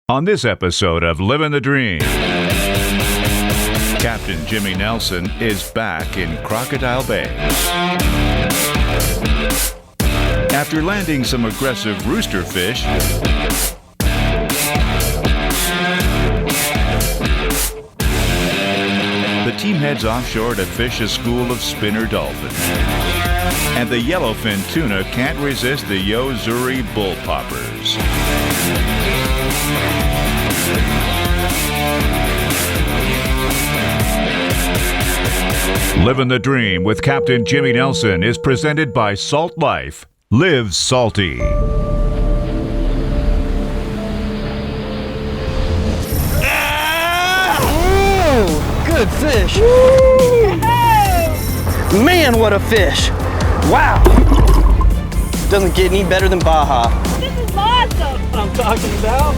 On this episode of Livin' the Dream, Captain Jimmy Nelson is back in Crocodile Bay. After landing some aggressive roosterfish, the team heads offshore to fish a school of spinner dolphins. And the yellowfin tuna can't resist the Yo-Zuri bull poppers. Livin' the Dream with Captain Jimmy Nelson is presented by Salt Life. Live salty. Good fish. Man, what a fish. Wow. Doesn't get any better than Baja. This is awesome. What I'm talking about.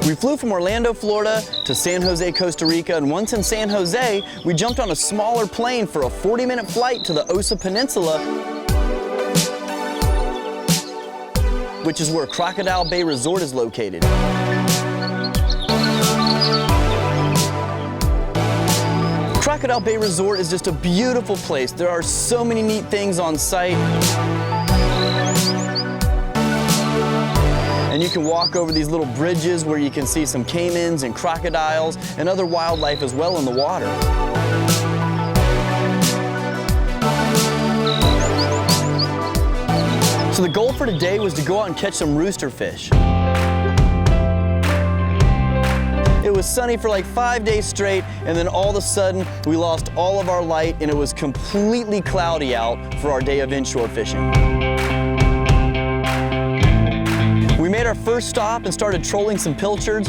We flew from Orlando, Florida to San Jose, Costa Rica, and once in San Jose, we jumped on a smaller plane for a 40-minute flight to the Osa Peninsula, which is where Crocodile Bay Resort is located. Crocodile Bay Resort is just a beautiful place. There are so many neat things on site. And you can walk over these little bridges where you can see some caimans and crocodiles and other wildlife as well in the water. So the goal for today was to go out and catch some roosterfish. It was sunny for like 5 days straight, and then all of a sudden we lost all of our light and it was completely cloudy out for our day of inshore fishing. We made our first stop and started trolling some pilchards.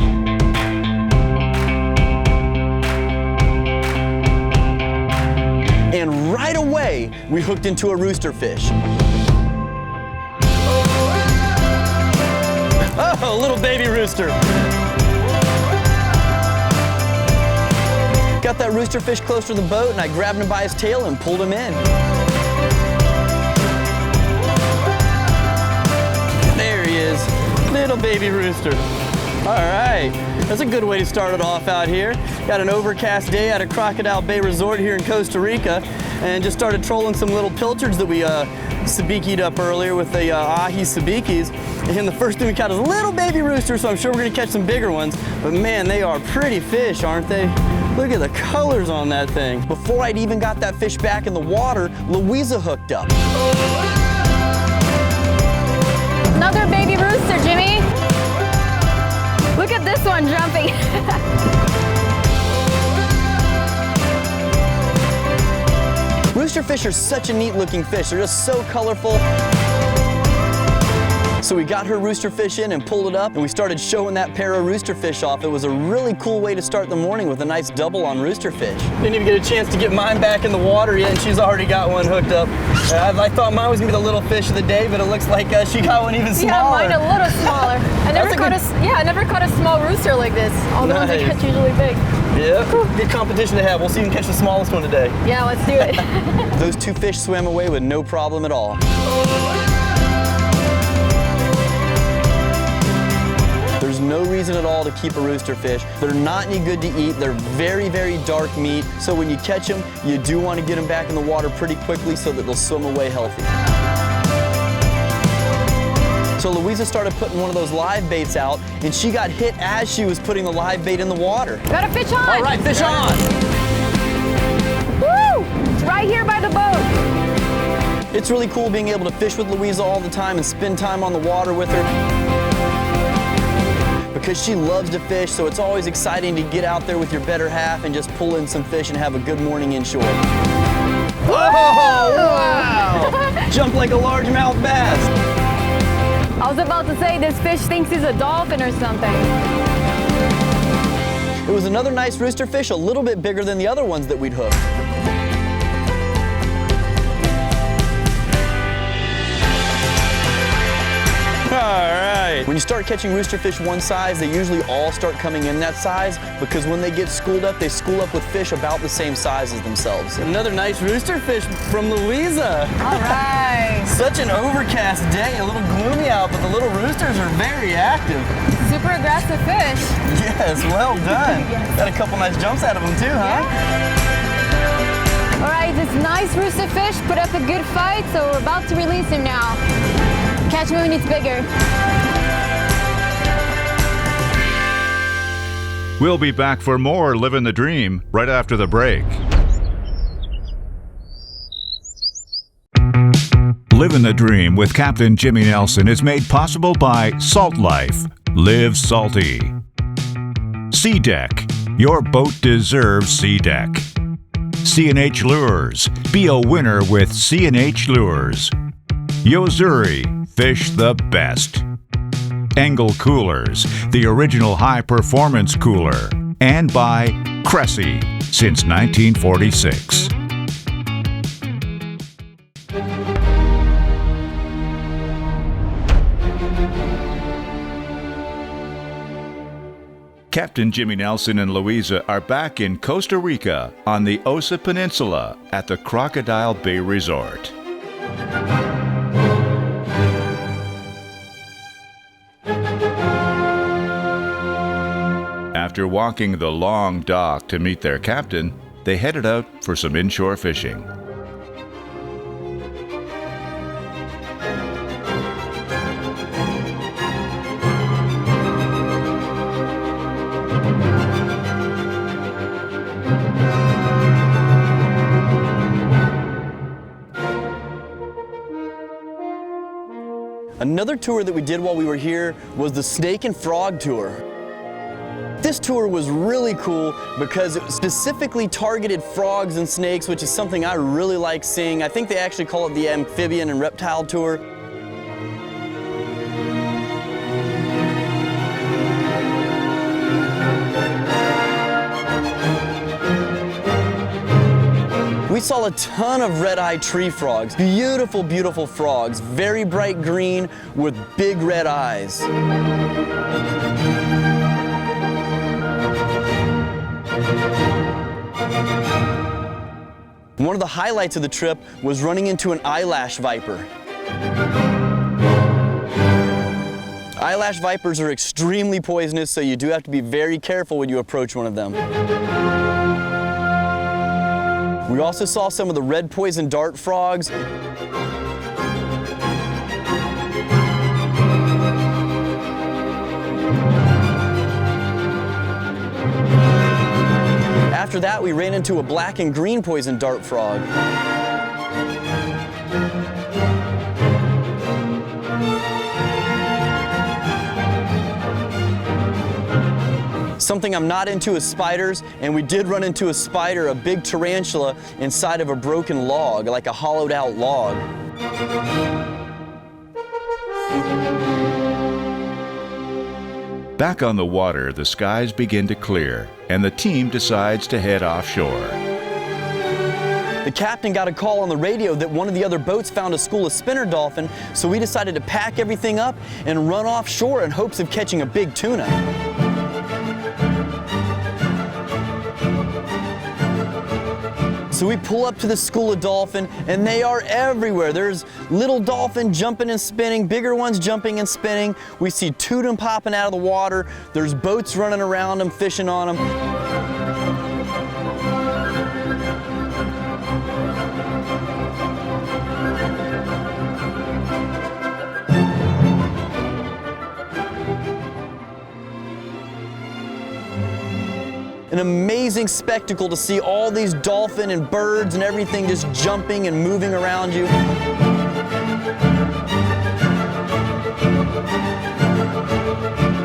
And right away, we hooked into a roosterfish. Oh, little baby rooster. Got that roosterfish close to the boat and I grabbed him by his tail and pulled him in. Little baby rooster. All right, that's a good way to start it off out here. Got an overcast day at a Crocodile Bay Resort here in Costa Rica and just started trolling some little pilchards that we sabikied up earlier with the ahi sabikis. And the first thing we caught is a little baby rooster, so I'm sure we're gonna catch some bigger ones. But man, they are pretty fish, aren't they? Look at the colors on that thing. Before I'd even got that fish back in the water, Luiza hooked up. Another baby rooster, Jimmy. Look at this one jumping. Roosterfish are such a neat looking fish. They're just so colorful. So we got her roosterfish in and pulled it up and we started showing that pair of roosterfish off. It was a really cool way to start the morning with a nice double on roosterfish. Didn't even get a chance to get mine back in the water yet and she's already got one hooked up. I thought mine was gonna be the little fish of the day, but it looks like she got one even smaller. Yeah, mine a little smaller. I never caught a small rooster like this. All the ones I catch usually big. Yeah, good competition to have. We'll see who can catch the smallest one today. Yeah, let's do it. Those two fish swam away with no problem at all. There's no reason at all to keep a roosterfish. They're not any good to eat. They're very, very dark meat. So when you catch them, you do want to get them back in the water pretty quickly so that they'll swim away healthy. So Luiza started putting one of those live baits out and she got hit as she was putting the live bait in the water. Got a fish on. All right, fish on. Woo! It's right here by the boat. It's really cool being able to fish with Luiza all the time and spend time on the water with her. Because she loves to fish, so it's always exciting to get out there with your better half and just pull in some fish and have a good morning inshore. Oh, wow! Jump like a largemouth bass. I was about to say this fish thinks he's a dolphin or something. It was another nice roosterfish, a little bit bigger than the other ones that we'd hooked. All When you start catching roosterfish one size, they usually all start coming in that size because when they get schooled up, they school up with fish about the same size as themselves. Another nice roosterfish from Luiza. All right. Such an overcast day, a little gloomy out, but the little roosters are very active. Super aggressive fish. Yes, well done. Got a couple nice jumps out of them too, huh? All right, this nice rooster fish put up a good fight, so we're about to release him now. Catch him when it's bigger. We'll be back for more Livin' the Dream right after the break. Livin' the Dream with Captain Jimmy Nelson is made possible by Salt Life. Live salty. Sea Deck. Your boat deserves Sea Deck. C&H Lures. Be a winner with C&H Lures. Yo-Zuri. Fish the best. Engel Coolers, the original high-performance cooler, and by Cressy since 1946. Captain Jimmy Nelson and Luiza are back in Costa Rica on the Osa Peninsula at the Crocodile Bay Resort. After walking the long dock to meet their captain, they headed out for some inshore fishing. Another tour that we did while we were here was the Snake and Frog tour. This tour was really cool because it specifically targeted frogs and snakes, which is something I really like seeing. I think they actually call it the Amphibian and Reptile tour. We saw a ton of red-eyed tree frogs. Beautiful, beautiful frogs. Very bright green with big red eyes. One of the highlights of the trip was running into an eyelash viper. Eyelash vipers are extremely poisonous, so you do have to be very careful when you approach one of them. We also saw some of the red poison dart frogs. After that, we ran into a black and green poison dart frog. Something I'm not into is spiders, and we did run into a spider, a big tarantula, inside of a broken log, like a hollowed out log. Back on the water, the skies begin to clear, and the team decides to head offshore. The captain got a call on the radio that one of the other boats found a school of spinner dolphin, so we decided to pack everything up and run offshore in hopes of catching a big tuna. So we pull up to the school of dolphin, and they are everywhere. There's little dolphin jumping and spinning, bigger ones jumping and spinning. We see tuna popping out of the water. There's boats running around them, fishing on them. An amazing spectacle to see all these dolphin and birds and everything just jumping and moving around you.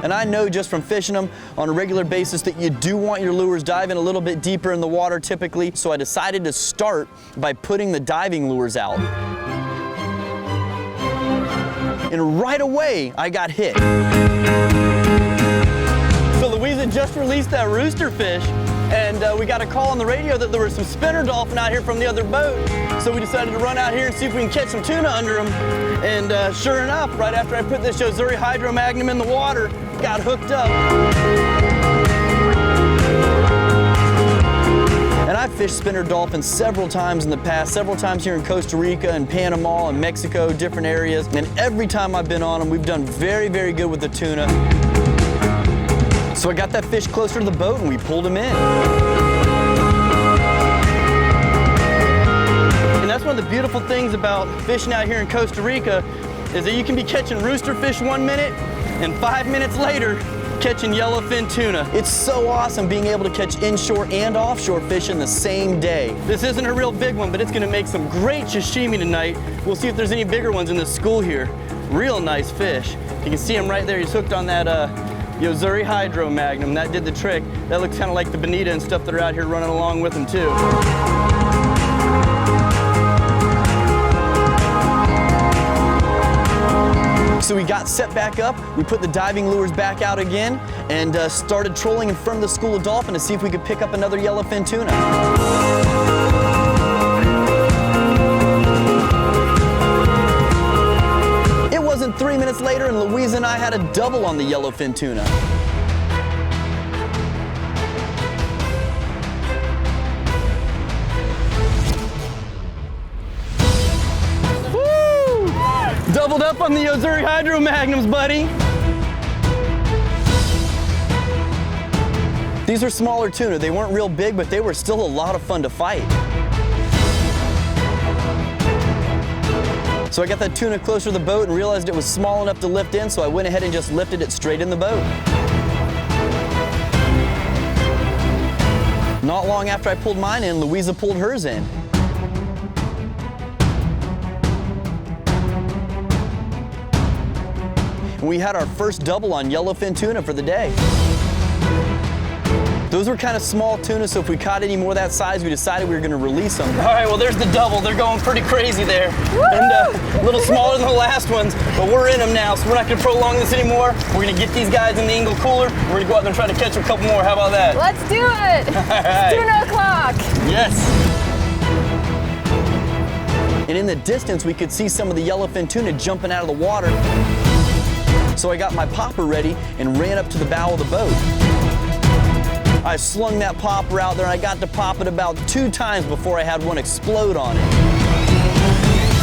And I know just from fishing them on a regular basis that you do want your lures diving a little bit deeper in the water typically, so I decided to start by putting the diving lures out. And right away, I got hit. So Luiza just released that roosterfish, and we got a call on the radio that there was some spinner dolphin out here from the other boat. So we decided to run out here and see if we can catch some tuna under them. And sure enough, right after I put this Yo-Zuri Hydro Magnum in the water, got hooked up. And I've fished spinner dolphins several times in the past, several times here in Costa Rica and Panama and Mexico, different areas. And every time I've been on them, we've done very, very good with the tuna. So I got that fish closer to the boat and we pulled him in. And that's one of the beautiful things about fishing out here in Costa Rica is that you can be catching roosterfish 1 minute and 5 minutes later, catching yellowfin tuna. It's so awesome being able to catch inshore and offshore fish in the same day. This isn't a real big one, but it's gonna make some great sashimi tonight. We'll see if there's any bigger ones in this school here. Real nice fish. You can see him right there. He's hooked on that Yo-Zuri Hydro Magnum. That did the trick. That looks kind of like the bonita and stuff that are out here running along with him too. So we got set back up, we put the diving lures back out again, and started trolling in front of the school of dolphin to see if we could pick up another yellowfin tuna. It wasn't 3 minutes later and Luiza and I had a double on the yellowfin tuna. Doubled up on the Yo-Zuri Hydro Magnums, buddy. These are smaller tuna. They weren't real big, but they were still a lot of fun to fight. So I got that tuna closer to the boat and realized it was small enough to lift in, so I went ahead and just lifted it straight in the boat. Not long after I pulled mine in, Luiza pulled hers in. And we had our first double on yellowfin tuna for the day. Those were kind of small tuna, so if we caught any more that size, we decided we were going to release them. All right, well, there's the double. They're going pretty crazy there. And a little smaller than the last ones, but we're in them now, so we're not going to prolong this anymore. We're going to get these guys in the Engle cooler. We're going to go out there and try to catch a couple more. How about that? Let's do it. All right. It's tuna o'clock. Yes. And in the distance, we could see some of the yellowfin tuna jumping out of the water. So I got my popper ready and ran up to the bow of the boat. I slung that popper out there and I got to pop it about 2 times before I had one explode on it.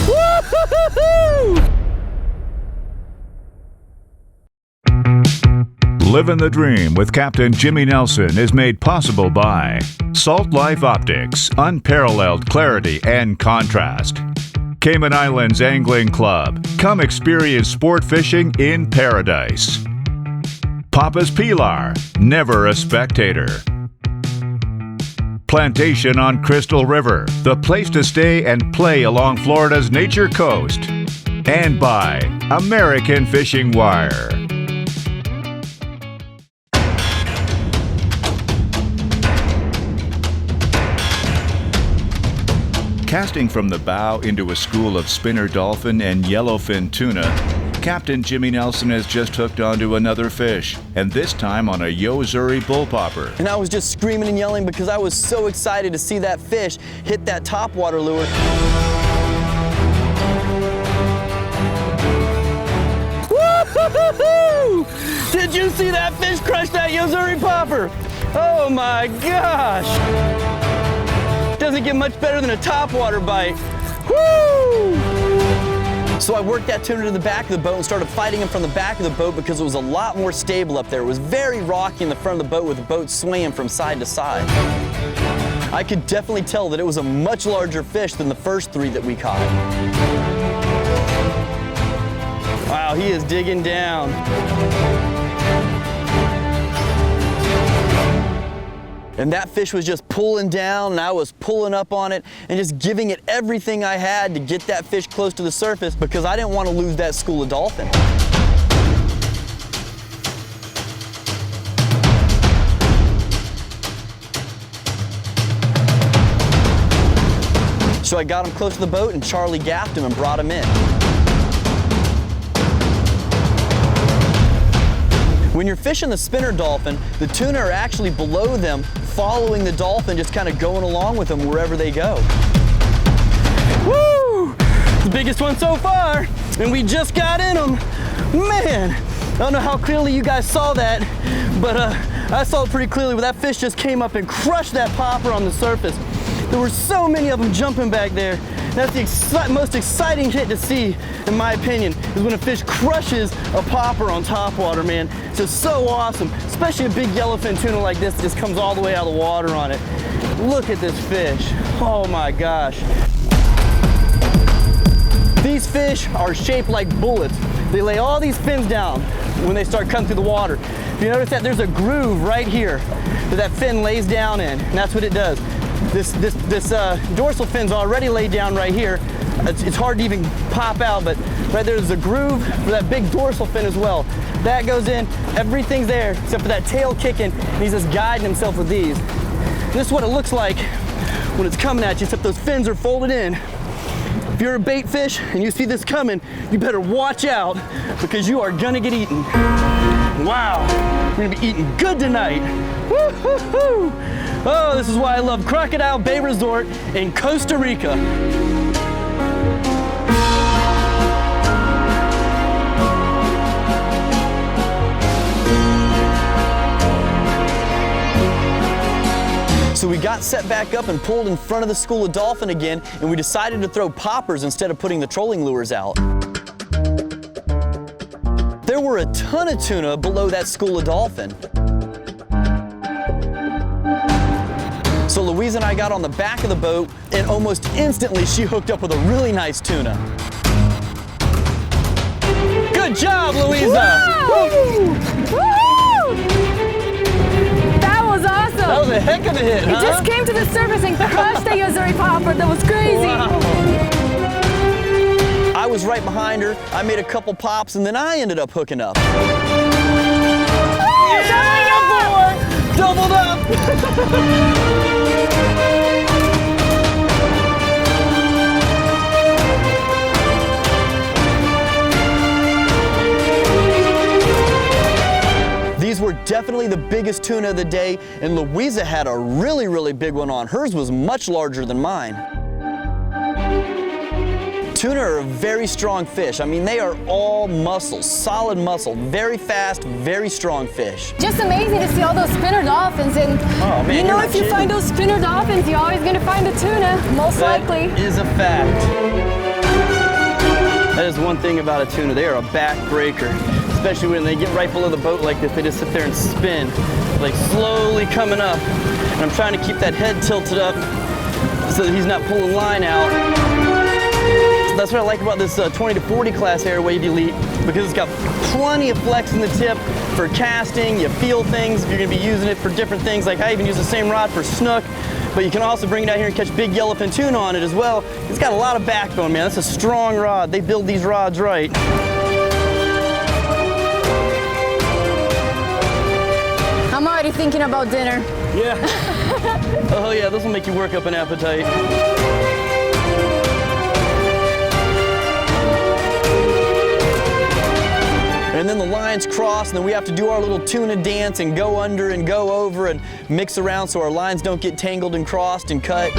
Woo-hoo-hoo! Livin' the Dream with Captain Jimmy Nelson is made possible by Salt Life Optics, unparalleled clarity and contrast. Cayman Islands Angling Club. Come experience sport fishing in paradise. Papa's Pilar. Never a spectator. Plantation on Crystal River. The place to stay and play along Florida's nature coast. And by American Fishing Wire. Casting from the bow into a school of spinner dolphin and yellowfin tuna, Captain Jimmy Nelson has just hooked onto another fish, and this time on a Yo-Zuri bullpopper. And I was just screaming and yelling because I was so excited to see that fish hit that topwater lure. Woo-hoo-hoo-hoo! Did you see that fish crush that Yo-Zuri popper? Oh my gosh! Doesn't get much better than a topwater bite. Woo! So I worked that tuna to the back of the boat and started fighting him from the back of the boat because it was a lot more stable up there. It was very rocky in the front of the boat with the boat swaying from side to side. I could definitely tell that it was a much larger fish than the first 3 that we caught. Wow, he is digging down. And that fish was just pulling down, and I was pulling up on it and just giving it everything I had to get that fish close to the surface because I didn't want to lose that school of dolphin. So I got him close to the boat and Charlie gaffed him and brought him in. When you're fishing the spinner dolphin, the tuna are actually below them, following the dolphin, just kind of going along with them wherever they go. Woo! The biggest one so far, and we just got in them. Man, I don't know how clearly you guys saw that, but I saw it pretty clearly, but that fish just came up and crushed that popper on the surface. There were so many of them jumping back there. That's the most exciting hit to see, in my opinion, is when a fish crushes a popper on top water, man. It's just so awesome, especially a big yellowfin tuna like this that just comes all the way out of the water on it. Look at this fish. Oh my gosh. These fish are shaped like bullets. They lay all these fins down when they start coming through the water. If you notice that there's a groove right here that fin lays down in, and that's what it does. This dorsal fin's already laid down right here. It's hard to even pop out, but right there's a groove for that big dorsal fin as well. That goes in, everything's there except for that tail kicking, and he's just guiding himself with these. This is what it looks like when it's coming at you, except those fins are folded in. If you're a bait fish and you see this coming, you better watch out because you are gonna get eaten. Wow, we're gonna be eating good tonight. Woo-hoo-hoo. Oh, this is why I love Crocodile Bay Resort in Costa Rica. So we got set back up and pulled in front of the school of dolphin again, and we decided to throw poppers instead of putting the trolling lures out. There were a ton of tuna below that school of dolphin. So Luiza and I got on the back of the boat, and almost instantly she hooked up with a really nice tuna. Good job, Luiza! Woo! That was awesome! That was a heck of a hit, It just came to the surface and crushed the Yozuri popper. That was crazy! Wow. I was right behind her. I made a couple pops, and then I ended up hooking up. Yeah, boy! Doubled up! These were definitely the biggest tuna of the day, and Luiza had a really, really big one on. Hers was much larger than mine. Tuna are a very strong fish. I mean, they are all muscle, solid muscle, very fast, very strong fish. Just amazing to see all those spinner dolphins, and oh, man, you know if you find those spinner dolphins, you're always going to find a tuna, most likely. That is a fact. That is one thing about a tuna. They are a backbreaker. Especially when they get right below the boat like this, they just sit there and spin, like slowly coming up. And I'm trying to keep that head tilted up so that he's not pulling line out. So that's what I like about this 20 to 40 class Air Wave Elite, because it's got plenty of flex in the tip for casting. You feel things if you're gonna be using it for different things. Like I even use the same rod for snook, but you can also bring it out here and catch big yellowfin tuna on it as well. It's got a lot of backbone, man. That's a strong rod. They build these rods right. I'm already thinking about dinner. Yeah. Oh yeah, this will make you work up an appetite. And then the lines cross, and then we have to do our little tuna dance and go under and go over and mix around so our lines don't get tangled and crossed and cut.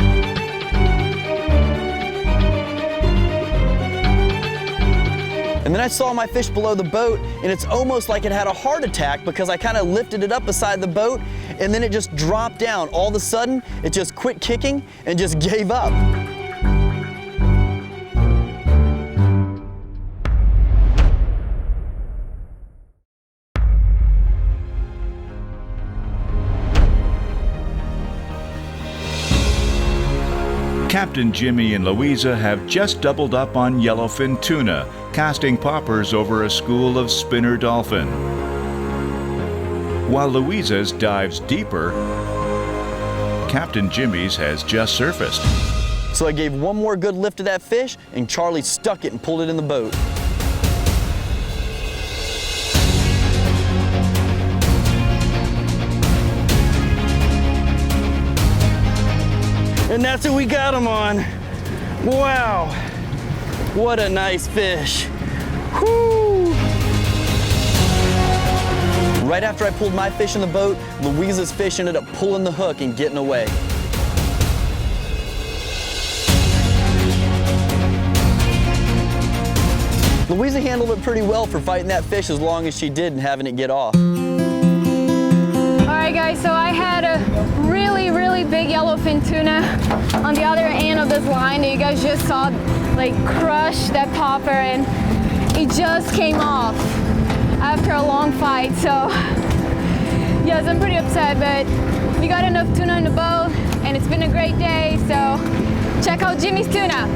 And then I saw my fish below the boat, and it's almost like it had a heart attack because I kind of lifted it up beside the boat, and then it just dropped down. All of a sudden, it just quit kicking and just gave up. Captain Jimmy and Luiza have just doubled up on yellowfin tuna, casting poppers over a school of spinner dolphin. While Luiza's dives deeper, Captain Jimmy's has just surfaced. So I gave one more good lift to that fish, and Charlie stuck it and pulled it in the boat. And that's what we got him on. Wow, what a nice fish. Whoo! Right after I pulled my fish in the boat, Luiza's fish ended up pulling the hook and getting away. Luiza handled it pretty well for fighting that fish as long as she did and having it get off. All right, guys, so I had a really, really big yellowfin tuna on the other end of this line that you guys just saw, like, crush that popper, and it just came off after a long fight. So yes, I'm pretty upset, but we got enough tuna in the boat and it's been a great day. So check out Jimmy's Tuna.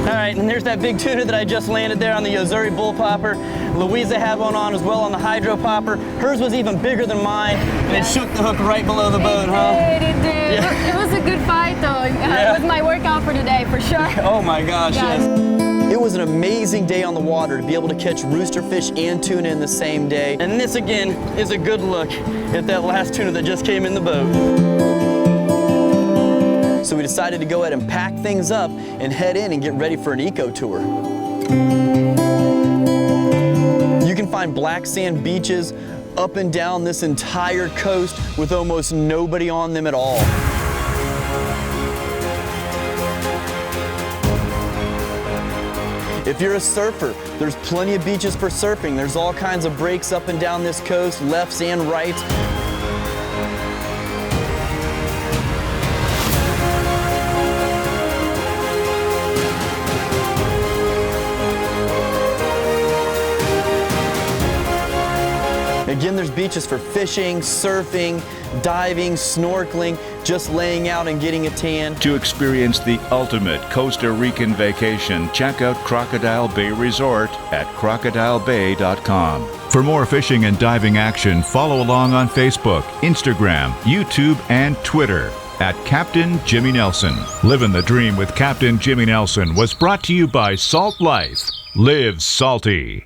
All right, and there's that big tuna that I just landed there on the Yozuri bull popper. Luiza had one on as well on the hydro popper. Hers was even bigger than mine, and it shook the hook right below the boat, huh? It did. Yeah. It was a good fight, though. Yeah. It was my workout for today, for sure. Oh my gosh, Yeah. yes. It was an amazing day on the water to be able to catch roosterfish and tuna in the same day. And this again is a good look at that last tuna that just came in the boat. So we decided to go ahead and pack things up and head in and get ready for an eco tour. You can find black sand beaches up and down this entire coast with almost nobody on them at all. If you're a surfer, there's plenty of beaches for surfing. There's all kinds of breaks up and down this coast, lefts and rights. Again, there's beaches for fishing, surfing, diving, snorkeling, just laying out and getting a tan. To experience the ultimate Costa Rican vacation, check out Crocodile Bay Resort at crocodilebay.com. For more fishing and diving action, follow along on Facebook, Instagram, YouTube, and Twitter at Captain Jimmy Nelson. Livin' the Dream with Captain Jimmy Nelson was brought to you by Salt Life. Live salty.